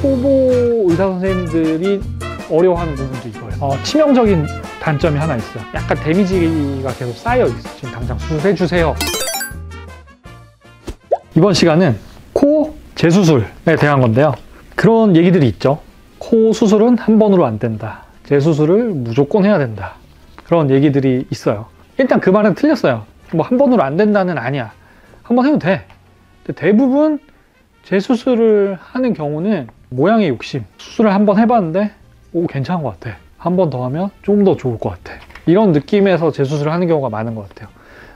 초보 의사 선생님들이 어려워하는 부분도 이거예요. 치명적인 단점이 하나 있어요. 약간 데미지가 계속 쌓여 있어. 지금 당장 수술해 주세요. 이번 시간은 코 재수술에 대한 건데요. 그런 얘기들이 있죠. 코 수술은 한 번으로 안 된다. 재수술을 무조건 해야 된다. 그런 얘기들이 있어요. 일단 그 말은 틀렸어요. 뭐 한 번으로 안 된다는 아니야. 한 번 해도 돼. 근데 대부분 재수술을 하는 경우는 모양의 욕심. 수술을 한 번 해봤는데 괜찮은 것 같아. 한 번 더 하면 좀 더 좋을 것 같아. 이런 느낌에서 재수술을 하는 경우가 많은 것 같아요.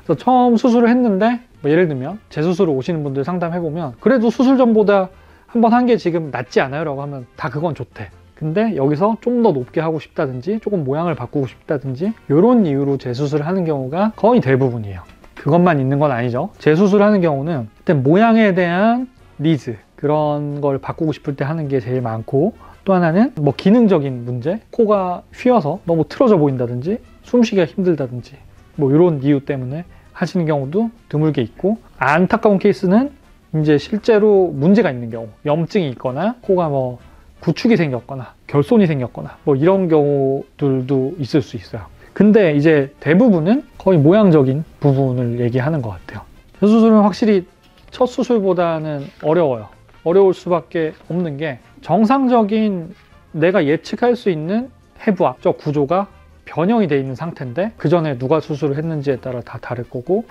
그래서 처음 수술을 했는데 뭐 예를 들면 재수술을 오시는 분들 상담해보면 그래도 수술 전보다 한 번 한 게 지금 낫지 않아요? 라고 하면 다 그건 좋대. 근데 여기서 좀 더 높게 하고 싶다든지 조금 모양을 바꾸고 싶다든지 이런 이유로 재수술을 하는 경우가 거의 대부분이에요. 그것만 있는 건 아니죠. 재수술을 하는 경우는 일단 모양에 대한 니즈, 그런 걸 바꾸고 싶을 때 하는 게 제일 많고, 또 하나는 뭐 기능적인 문제, 코가 휘어서 너무 틀어져 보인다든지 숨쉬기가 힘들다든지 뭐 이런 이유 때문에 하시는 경우도 드물게 있고, 안타까운 케이스는 이제 실제로 문제가 있는 경우, 염증이 있거나 코가 뭐 구축이 생겼거나 결손이 생겼거나 뭐 이런 경우들도 있을 수 있어요. 근데 이제 대부분은 거의 모양적인 부분을 얘기하는 것 같아요. 재수술은 확실히 첫 수술보다는 어려워요. 어려울 수밖에 없는 게 정상적인 내가 예측할 수 있는 해부학적 구조가 변형이 되어 있는 상태인데 그 전에 누가 수술을 했는지에 따라 다 다를 거고,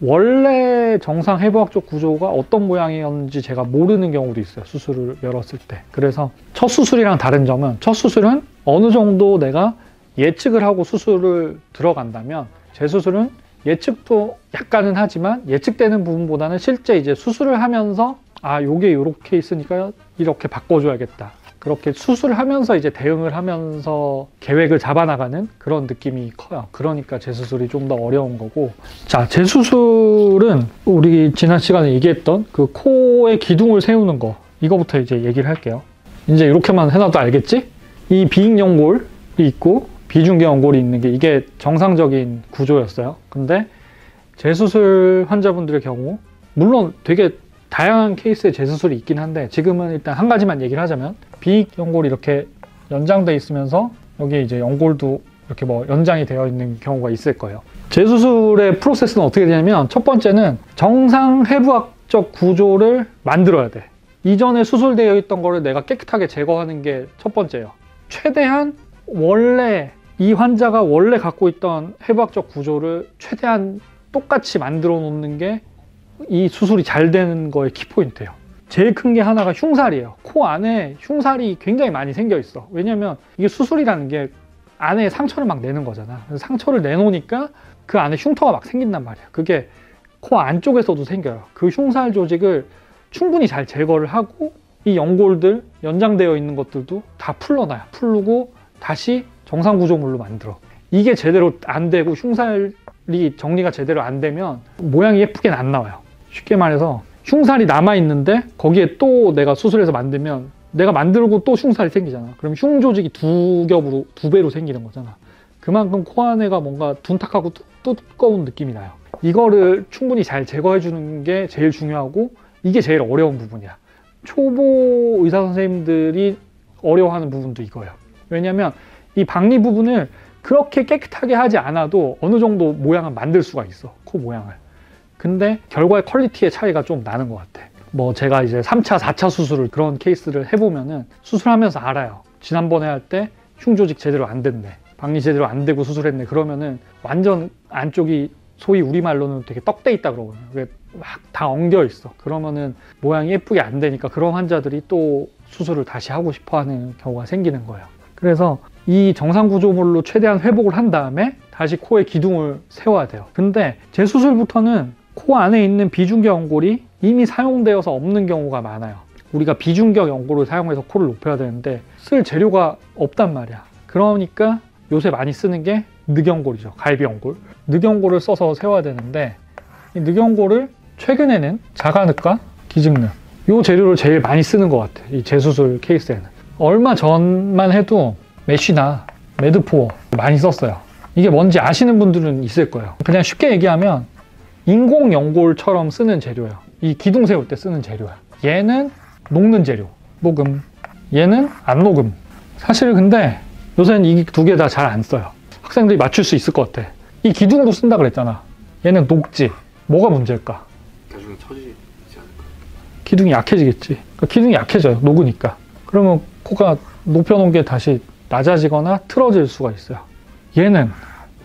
원래 정상 해부학적 구조가 어떤 모양이었는지 제가 모르는 경우도 있어요. 수술을 열었을 때. 그래서 첫 수술이랑 다른 점은 첫 수술은 어느 정도 내가 예측을 하고 수술을 들어간다면, 재수술은 예측도 약간은 하지만 예측되는 부분보다는 실제 이제 수술을 하면서 요게 요렇게 있으니까 이렇게 바꿔줘야겠다. 그렇게 수술을 하면서 이제 대응을 하면서 계획을 잡아나가는 그런 느낌이 커요. 그러니까 재수술이 좀 더 어려운 거고. 자, 재수술은 우리 지난 시간에 얘기했던 그 코의 기둥을 세우는 거, 이거부터 이제 얘기를 할게요. 이제 이렇게만 해놔도 알겠지? 이 비익연골이 있고 비중계연골이 있는 게 이게 정상적인 구조였어요. 근데 재수술 환자분들의 경우, 물론 되게 다양한 케이스의 재수술이 있긴 한데 지금은 일단 한 가지만 얘기를 하자면, 비익연골이 이렇게 연장돼 있으면서 여기 이제 연골도 이렇게 뭐 연장이 되어 있는 경우가 있을 거예요. 재수술의 프로세스는 어떻게 되냐면, 첫 번째는 정상 해부학적 구조를 만들어야 돼. 이전에 수술되어 있던 거를 내가 깨끗하게 제거하는 게 첫 번째예요. 최대한 원래 이 환자가 원래 갖고 있던 해부학적 구조를 최대한 똑같이 만들어 놓는 게 이 수술이 잘 되는 거의 키포인트예요. 제일 큰 게 하나가 흉살이에요. 코 안에 흉살이 굉장히 많이 생겨 있어. 왜냐면 이게 수술이라는 게 안에 상처를 막 내는 거잖아. 그래서 상처를 내놓으니까 그 안에 흉터가 막 생긴단 말이야. 그게 코 안쪽에서도 생겨요. 그 흉살 조직을 충분히 잘 제거를 하고 이 연골들, 연장되어 있는 것들도 다 풀러놔요. 풀고 다시 정상 구조물로 만들어. 이게 제대로 안 되고 흉살이 정리가 제대로 안 되면 모양이 예쁘게는 안 나와요. 쉽게 말해서 흉살이 남아있는데 거기에 또 내가 수술해서 만들면, 내가 만들고 또 흉살이 생기잖아. 그럼 흉 조직이 두 배로 생기는 거잖아. 그만큼 코 안에가 뭔가 둔탁하고 두꺼운 느낌이 나요. 이거를 충분히 잘 제거해 주는 게 제일 중요하고, 이게 제일 어려운 부분이야. 초보 의사 선생님들이 어려워하는 부분도 이거예요. 왜냐면 이 박리 부분을 그렇게 깨끗하게 하지 않아도 어느 정도 모양을 만들 수가 있어, 코 모양을. 근데 결과의 퀄리티의 차이가 좀 나는 것 같아. 뭐 제가 이제 3차, 4차 수술을 그런 케이스를 해보면은 수술하면서 알아요. 지난번에 할 때 흉 조직 제대로 안 됐네, 박리 제대로 안 되고 수술했네. 그러면은 완전 안쪽이 소위 우리말로는 되게 떡돼 있다 그러거든요. 막 다 엉겨 있어. 그러면은 모양이 예쁘게 안 되니까 그런 환자들이 또 수술을 다시 하고 싶어 하는 경우가 생기는 거예요. 그래서 이 정상 구조물로 최대한 회복을 한 다음에 다시 코의 기둥을 세워야 돼요. 근데 재수술부터는 코 안에 있는 비중격 연골이 이미 사용되어서 없는 경우가 많아요. 우리가 비중격 연골을 사용해서 코를 높여야 되는데 쓸 재료가 없단 말이야. 그러니까 요새 많이 쓰는 게 늑연골이죠. 갈비연골. 늑연골을 써서 세워야 되는데, 이 늑연골을 최근에는 자가늑과 기증늑, 이 재료를 제일 많이 쓰는 것 같아요. 이 재수술 케이스에는. 얼마 전만 해도 메쉬나 매드포어 많이 썼어요. 이게 뭔지 아시는 분들은 있을 거예요. 그냥 쉽게 얘기하면 인공 연골처럼 쓰는 재료예요. 이 기둥 세울 때 쓰는 재료야. 얘는 녹는 재료, 목음, 얘는 안 녹음. 사실 근데 요새는 이 두 개 다 잘 안 써요. 학생들이 맞출 수 있을 것 같아. 이 기둥으로 쓴다 그랬잖아. 얘는 녹지. 뭐가 문제일까? 나중에 처지지 않을까? 기둥이 약해지겠지. 그러니까 기둥이 약해져요. 녹으니까. 그러면 코가 높여놓은 게 다시 낮아지거나 틀어질 수가 있어요. 얘는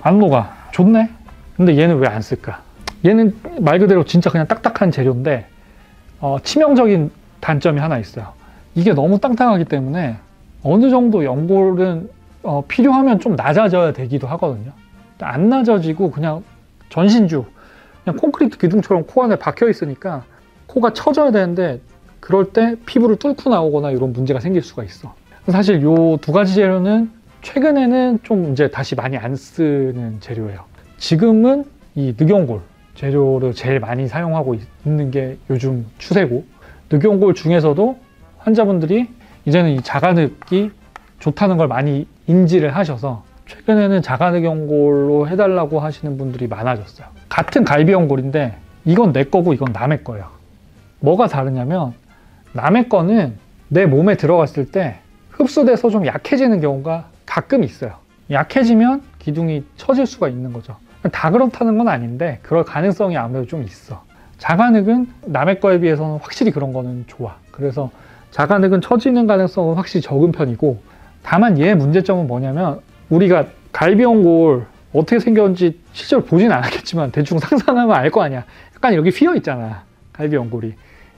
안 녹아. 좋네? 근데 얘는 왜 안 쓸까? 얘는 말 그대로 진짜 그냥 딱딱한 재료인데 치명적인 단점이 하나 있어요. 이게 너무 딱딱하기 때문에 어느 정도 연골은 필요하면 좀 낮아져야 되기도 하거든요. 안 낮아지고 그냥 전신주, 그냥 콘크리트 기둥처럼 코 안에 박혀 있으니까 코가 처져야 되는데 그럴 때 피부를 뚫고 나오거나 이런 문제가 생길 수가 있어. 사실 요 두 가지 재료는 최근에는 좀 이제 다시 많이 안 쓰는 재료예요. 지금은 이 늑연골 재료를 제일 많이 사용하고 있는 게 요즘 추세고, 늑연골 중에서도 환자분들이 이제는 이 자가늑이 좋다는 걸 많이 인지를 하셔서 최근에는 자가늑연골로 해달라고 하시는 분들이 많아졌어요. 같은 갈비연골인데 이건 내 거고 이건 남의 거예요. 뭐가 다르냐면 남의 거는 내 몸에 들어갔을 때 흡수돼서 좀 약해지는 경우가 가끔 있어요. 약해지면 기둥이 처질 수가 있는 거죠. 다 그렇다는 건 아닌데 그럴 가능성이 아무래도 좀 있어. 자가늑은 남의 거에 비해서는 확실히 그런 거는 좋아. 그래서 자가늑은 처지는 가능성은 확실히 적은 편이고, 다만 얘의 문제점은 뭐냐면 우리가 갈비연골 어떻게 생겼는지 실제로 보진 않았겠지만 대충 상상하면 알 거 아니야. 약간 이렇게 휘어 있잖아, 갈비연골이.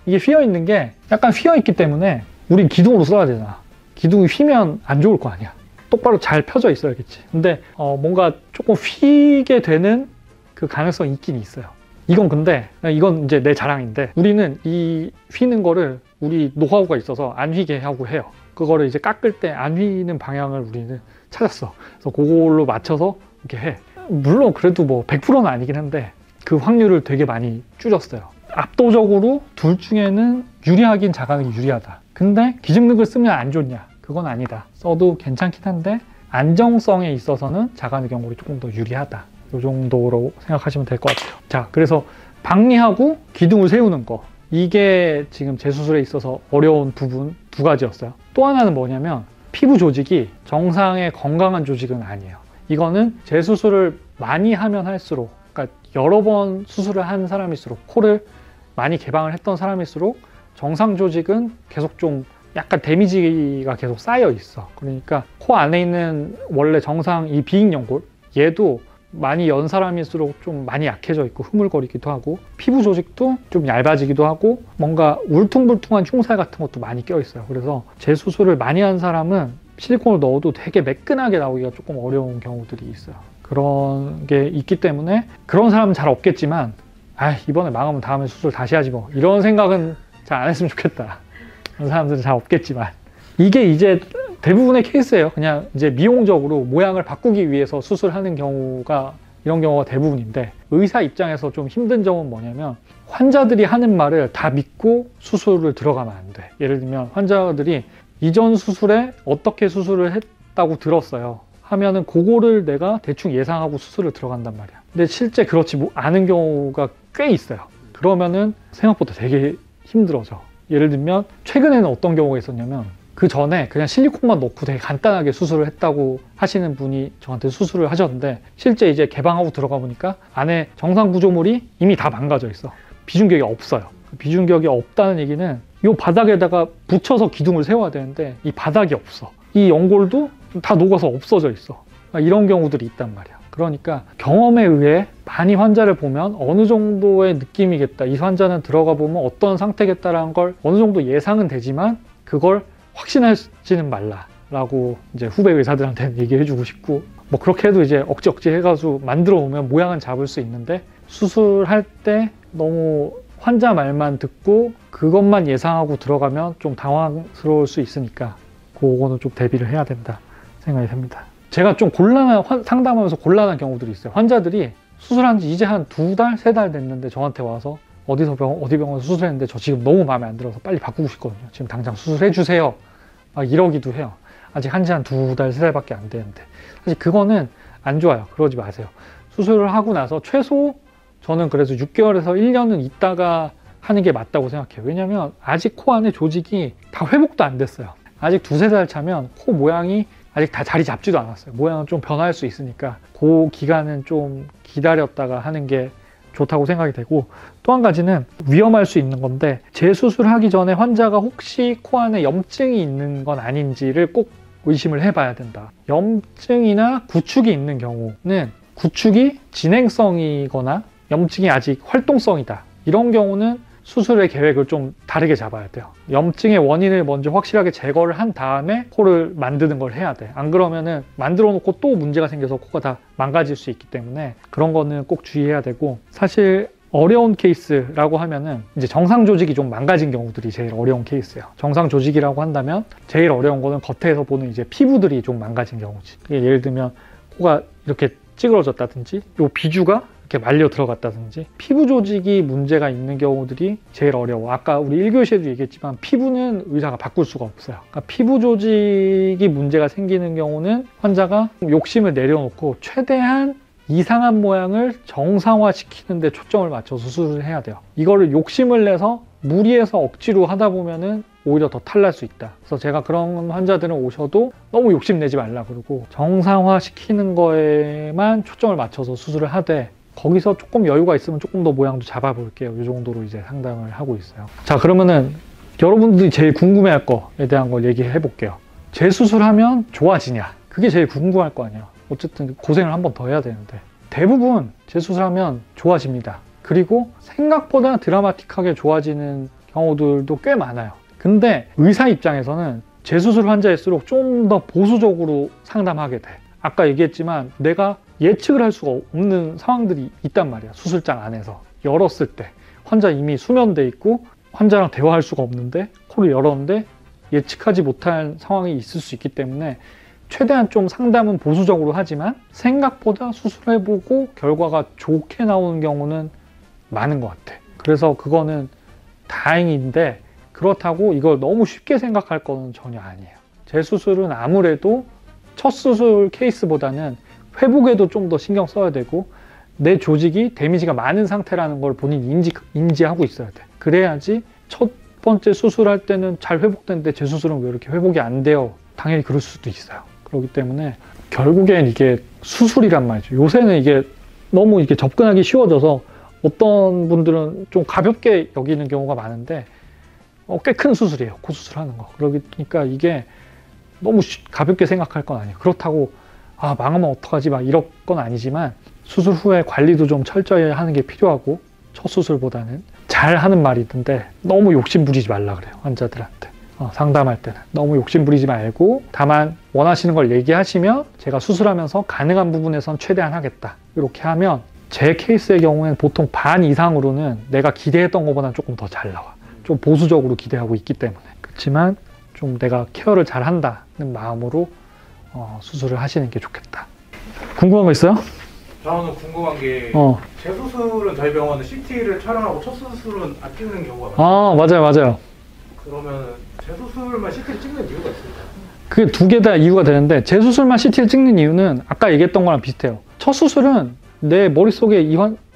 이게 휘어 있는 게 약간 휘어 있기 때문에 우린 기둥으로 써야 되잖아. 기둥이 휘면 안 좋을 거 아니야. 똑바로 잘 펴져 있어야겠지. 근데 뭔가 조금 휘게 되는 그 가능성이 있긴 있어요. 이건 근데 이건 이제 내 자랑인데 우리는 이 휘는 거를 우리 노하우가 있어서 안 휘게 하고 해요. 그거를 이제 깎을 때 안 휘는 방향을 우리는 찾았어. 그래서 그걸로 맞춰서 이렇게 해. 물론 그래도 뭐 100%는 아니긴 한데 그 확률을 되게 많이 줄였어요. 압도적으로 둘 중에는 유리하긴 자가늑이 유리하다. 근데 기증늑을 쓰면 안 좋냐? 그건 아니다. 써도 괜찮긴 한데 안정성에 있어서는 자가늑연골이 조금 더 유리하다. 이 정도로 생각하시면 될 것 같아요. 자, 그래서 박리하고 기둥을 세우는 거, 이게 지금 재수술에 있어서 어려운 부분 두 가지였어요. 또 하나는 뭐냐면 피부 조직이 정상의 건강한 조직은 아니에요. 이거는 재수술을 많이 하면 할수록, 그러니까 여러 번 수술을 한 사람일수록, 코를 많이 개방을 했던 사람일수록 정상 조직은 계속 좀 약간 데미지가 계속 쌓여 있어. 그러니까 코 안에 있는 원래 정상 이 비익연골, 얘도 많이 연 사람일수록 좀 많이 약해져 있고 흐물거리기도 하고, 피부 조직도 좀 얇아지기도 하고, 뭔가 울퉁불퉁한 흉살 같은 것도 많이 껴 있어요. 그래서 재수술을 많이 한 사람은 실리콘을 넣어도 되게 매끈하게 나오기가 조금 어려운 경우들이 있어요. 그런 게 있기 때문에 그런 사람은 잘 없겠지만, 이번에 망하면 다음에 수술 다시 하지 뭐, 이런 생각은 잘 안 했으면 좋겠다. 그런 사람들은 잘 없겠지만, 이게 이제 대부분의 케이스예요. 그냥 이제 미용적으로 모양을 바꾸기 위해서 수술하는 경우가, 이런 경우가 대부분인데, 의사 입장에서 좀 힘든 점은 뭐냐면 환자들이 하는 말을 다 믿고 수술을 들어가면 안 돼. 예를 들면 환자들이 이전 수술에 어떻게 수술을 했다고 들었어요 하면은 그거를 내가 대충 예상하고 수술을 들어간단 말이야. 근데 실제 그렇지 않은 경우가 꽤 있어요. 그러면은 생각보다 되게 힘들어져. 예를 들면 최근에는 어떤 경우가 있었냐면, 그 전에 그냥 실리콘만 넣고 되게 간단하게 수술을 했다고 하시는 분이 저한테 수술을 하셨는데, 실제 이제 개방하고 들어가 보니까 안에 정상 구조물이 이미 다 망가져 있어. 비중격이 없어요. 비중격이 없다는 얘기는 이 바닥에다가 붙여서 기둥을 세워야 되는데 이 바닥이 없어. 이 연골도 다 녹아서 없어져 있어. 이런 경우들이 있단 말이야. 그러니까 경험에 의해 많이 환자를 보면 어느 정도의 느낌이겠다, 이 환자는 들어가 보면 어떤 상태겠다라는 걸 어느 정도 예상은 되지만 그걸 확신하지는 말라라고 이제 후배 의사들한테는 얘기해 주고 싶고, 뭐 그렇게 해도 이제 억지 해가지고 만들어 오면 모양은 잡을 수 있는데, 수술할 때 너무 환자 말만 듣고 그것만 예상하고 들어가면 좀 당황스러울 수 있으니까 그거는 좀 대비를 해야 된다 생각이 듭니다. 제가 좀 상담하면서 곤란한 경우들이 있어요. 환자들이 수술한 지 이제 한 2달, 3달 됐는데 저한테 와서 어디 병원에서 수술했는데 저 지금 너무 마음에 안 들어서 빨리 바꾸고 싶거든요. 지금 당장 수술해 주세요. 막 이러기도 해요. 아직 한 지 한 2달, 3달밖에 안 되는데. 사실 그거는 안 좋아요. 그러지 마세요. 수술을 하고 나서 최소 저는 그래서 6개월에서 1년은 있다가 하는 게 맞다고 생각해요. 왜냐면 아직 코 안에 조직이 다 회복도 안 됐어요. 아직 두세 달 차면 코 모양이 아직 다 자리 잡지도 않았어요. 모양은 좀 변할 수 있으니까 그 기간은 좀 기다렸다가 하는 게 좋다고 생각이 되고, 또 한 가지는 위험할 수 있는 건데, 재수술하기 전에 환자가 혹시 코 안에 염증이 있는 건 아닌지를 꼭 의심을 해봐야 된다. 염증이나 구축이 있는 경우는 구축이 진행성이거나 염증이 아직 활동성이다. 이런 경우는 수술의 계획을 좀 다르게 잡아야 돼요. 염증의 원인을 먼저 확실하게 제거를 한 다음에 코를 만드는 걸 해야 돼. 안 그러면은 만들어 놓고 또 문제가 생겨서 코가 다 망가질 수 있기 때문에 그런 거는 꼭 주의해야 되고, 사실 어려운 케이스라고 하면은 이제 정상 조직이 좀 망가진 경우들이 제일 어려운 케이스예요. 정상 조직이라고 한다면 제일 어려운 거는 겉에서 보는 이제 피부들이 좀 망가진 경우지. 예를 들면 코가 이렇게 찌그러졌다든지, 요 비주가 이렇게 말려 들어갔다든지, 피부 조직이 문제가 있는 경우들이 제일 어려워. 아까 우리 1교시에도 얘기했지만 피부는 의사가 바꿀 수가 없어요. 그러니까 피부 조직이 문제가 생기는 경우는 환자가 욕심을 내려놓고 최대한 이상한 모양을 정상화시키는 데 초점을 맞춰서 수술을 해야 돼요. 이거를 욕심을 내서 무리해서 억지로 하다 보면은 오히려 더 탈날 수 있다. 그래서 제가 그런 환자들은 오셔도 너무 욕심내지 말라 그러고 정상화시키는 거에만 초점을 맞춰서 수술을 하되, 거기서 조금 여유가 있으면 조금 더 모양도 잡아볼게요. 이 정도로 이제 상담을 하고 있어요. 자, 그러면은 여러분들이 제일 궁금해할 거에 대한 걸 얘기해 볼게요. 재수술하면 좋아지냐? 그게 제일 궁금할 거 아니에요. 어쨌든 고생을 한 번 더 해야 되는데, 대부분 재수술하면 좋아집니다. 그리고 생각보다 드라마틱하게 좋아지는 경우들도 꽤 많아요. 근데 의사 입장에서는 재수술 환자일수록 좀 더 보수적으로 상담하게 돼. 아까 얘기했지만 내가 예측을 할 수가 없는 상황들이 있단 말이야. 수술장 안에서 열었을 때 환자 이미 수면돼 있고 환자랑 대화할 수가 없는데 코를 열었는데 예측하지 못한 상황이 있을 수 있기 때문에 최대한 좀 상담은 보수적으로 하지만 생각보다 수술해보고 결과가 좋게 나오는 경우는 많은 것 같아. 그래서 그거는 다행인데, 그렇다고 이걸 너무 쉽게 생각할 거는 전혀 아니에요. 재수술은 아무래도 첫 수술 케이스보다는 회복에도 좀 더 신경 써야 되고, 내 조직이 데미지가 많은 상태라는 걸 본인이 인지하고 있어야 돼. 그래야지 첫 번째 수술할 때는 잘 회복되는데 재수술은 왜 이렇게 회복이 안 돼요? 당연히 그럴 수도 있어요. 그렇기 때문에 결국엔 이게 수술이란 말이죠. 요새는 이게 너무 이게 접근하기 쉬워져서 어떤 분들은 좀 가볍게 여기는 경우가 많은데 꽤 큰 수술이에요. 코 수술하는 거. 그러니까 이게 너무 가볍게 생각할 건 아니에요. 그렇다고 망하면 어떡하지 막 이럴 건 아니지만, 수술 후에 관리도 좀 철저히 하는 게 필요하고, 첫 수술보다는 잘 하는 말이 있던데 너무 욕심 부리지 말라 그래요. 환자들한테 상담할 때는 너무 욕심 부리지 말고, 다만 원하시는 걸 얘기하시면 제가 수술하면서 가능한 부분에선 최대한 하겠다, 이렇게 하면 제 케이스의 경우에는 보통 반 이상으로는 내가 기대했던 것보다는 조금 더 잘 나와. 좀 보수적으로 기대하고 있기 때문에. 그렇지만 좀 내가 케어를 잘 한다는 마음으로 수술을 하시는 게 좋겠다. 궁금한 거 있어요? 저는 궁금한 게 재수술은 저희 병원은 CT를 촬영하고 첫 수술은 안 찍는 경우가 많아요. 맞아요. 그러면 재수술만 CT를 찍는 이유가 있을까요? 그게 두 개 다 이유가 되는데, 재수술만 CT를 찍는 이유는 아까 얘기했던 거랑 비슷해요. 첫 수술은 내 머릿속에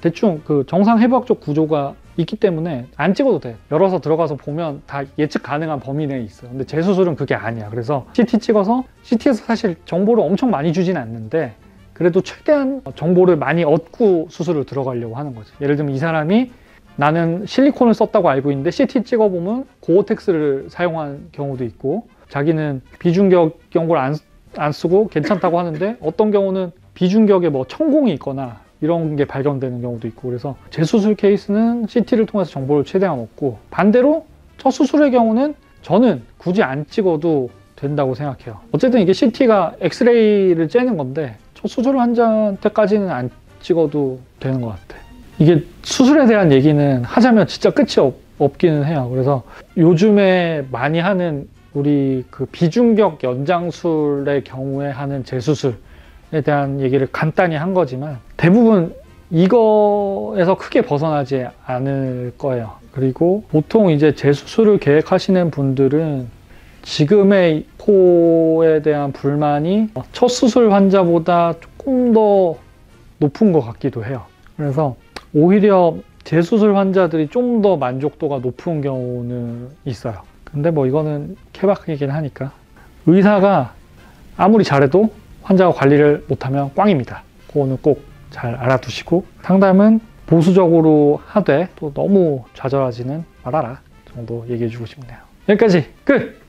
대충 그 정상 해부학적 구조가 있기 때문에 안 찍어도 돼. 열어서 들어가서 보면 다 예측 가능한 범위 내에 있어요. 근데 재수술은 그게 아니야. 그래서 CT 찍어서, CT에서 사실 정보를 엄청 많이 주진 않는데 그래도 최대한 정보를 많이 얻고 수술을 들어가려고 하는 거지. 예를 들면 이 사람이 나는 실리콘을 썼다고 알고 있는데 CT 찍어보면 고어텍스를 사용한 경우도 있고, 자기는 비중격 연고를 안 쓰고 괜찮다고 하는데 어떤 경우는 비중격에 뭐 천공이 있거나 이런 게 발견되는 경우도 있고, 그래서 재수술 케이스는 CT를 통해서 정보를 최대한 얻고, 반대로 첫 수술의 경우는 저는 굳이 안 찍어도 된다고 생각해요. 어쨌든 이게 CT가 엑스레이를 째는 건데 첫 수술 환자한테까지는 안 찍어도 되는 것 같아. 이게 수술에 대한 얘기는 하자면 진짜 끝이 없기는 해요. 그래서 요즘에 많이 하는 우리 그 비중격 연장술의 경우에 하는 재수술에 대한 얘기를 간단히 한 거지만 대부분 이거에서 크게 벗어나지 않을 거예요. 그리고 보통 이제 재수술을 계획하시는 분들은 지금의 코에 대한 불만이 첫 수술 환자보다 조금 더 높은 것 같기도 해요. 그래서 오히려 재수술 환자들이 좀 더 만족도가 높은 경우는 있어요. 근데 뭐 이거는 케바케이긴 하니까. 의사가 아무리 잘해도 환자가 관리를 못하면 꽝입니다. 그거는 꼭 잘 알아두시고, 상담은 보수적으로 하되 또 너무 좌절하지는 말아라 정도 얘기해주고 싶네요. 여기까지 끝!